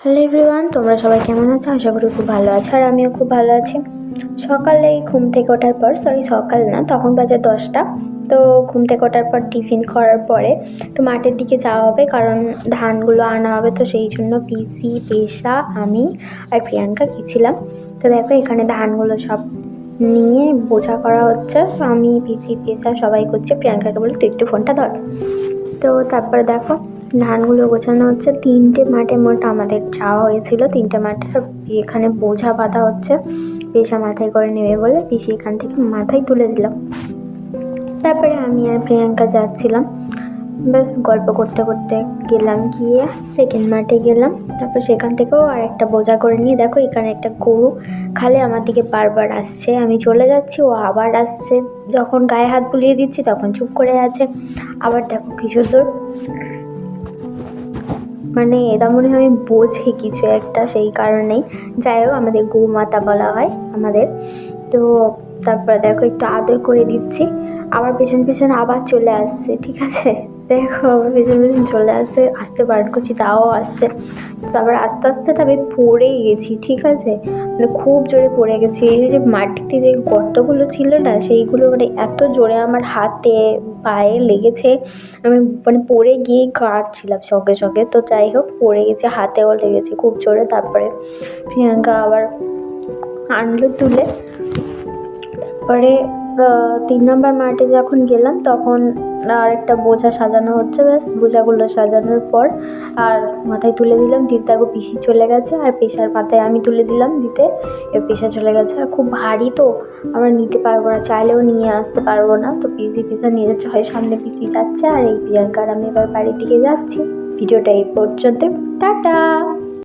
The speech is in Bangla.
হ্যালো এভরিওয়ান, তোমরা সবাই কেমন আছো? আশা করি খুব ভালো আছো, আর আমিও খুব ভালো আছি। সকালে ঘুম থেকে ওঠার পর, সকাল না, তখন বাজে 10টা। তো ঘুম থেকে ওঠার পর টিফিন করার পরে একটু মাঠের দিকে যাওয়া হবে, কারণ ধানগুলো আনা হবে। তো সেই জন্য পিসি, পেশা, আমি আর প্রিয়াঙ্কা গেছিলাম। তো দেখো এখানে ধানগুলো সব নিয়ে বোঝা করা হচ্ছে। আমি, পিসি, পেশা সবাই করছে। প্রিয়াঙ্কাকে বলে তুই একটু ফোনটা ধর। তো তারপরে দেখো ধানগুলো গোছানো হচ্ছে। 3টে মাঠে মোট আমাদের যাওয়া হয়েছিল, 3টে মাঠে। আর এখানে বোঝা বাঁধা হচ্ছে, পেশা মাথায় করে নেবে বলে পিসি এখান থেকে মাথায় তুলে দিলাম। তারপরে আমি আর প্রিয়াঙ্কা যাচ্ছিলাম, ব্যাস গল্প করতে করতে গেলাম, গিয়ে সেকেন্ড মাঠে গেলাম। তারপর সেখান থেকেও আর একটা বোঝা করে নিয়ে দেখো এখানে একটা গরু খালে আমার দিকে বারবার আসছে। আমি চলে যাচ্ছি, ও আবার আসছে। যখন গায়ে হাত বুলিয়ে দিচ্ছি তখন চুপ করে আছে। আবার দেখো কিছু দূর, মানে এরা মনে হয় বোঝে কিছু একটা, সেই কারণেই। যাই হোক, আমাদের গোমাতা বলা হয় আমাদের। তো তারপরে দেখো একটু আদর করে দিচ্ছি, আবার পেছন পেছন আবার চলে আসছে। ঠিক আছে, দেখো আবার পেছন পেছন চলে আসছে, আসতে বারণ করছি তাও আসছে। তারপর আস্তে আস্তে আমি পড়েই গেছি। ঠিক আছে, মানে খুব জোরে পড়ে গেছি। এই যে মাটিতে যে গর্তগুলো ছিল না, সেইগুলো মানে এত জোরে আমার হাতে পায়ে লেগেছে, আমি মানে পড়ে গিয়ে কাটছিলাম সঙ্গে সঙ্গে। তো যাই হোক, পড়ে গেছে, হাতেও লেগেছে খুব জোরে। তারপরে প্রিয়াঙ্কা আবার আনলো তুলে। তারপরে 3 নম্বর মাঠে যখন গেলাম তখন আর একটা বোঝা সাজানো হচ্ছে। ব্যাস বোঝাগুলো সাজানোর পর আর মাথায় তুলে দিলাম, দিতে দেখো পিসি চলে গেছে, আর পেশার মাথায় আমি তুলে দিলাম দিতে। এবার পেশা চলে গেছে, আর খুব ভারী তো আমরা নিতে পারবো না, চাইলেও নিয়ে আসতে পারবো না। তো পেশা নিয়ে যাচ্ছে, হয় সামনে পিসি যাচ্ছে, আর এই প্রিয়াঙ্কা আর আমি এবার বাড়ির দিকে যাচ্ছি। ভিডিওটা এই পর্যন্ত, টাটা।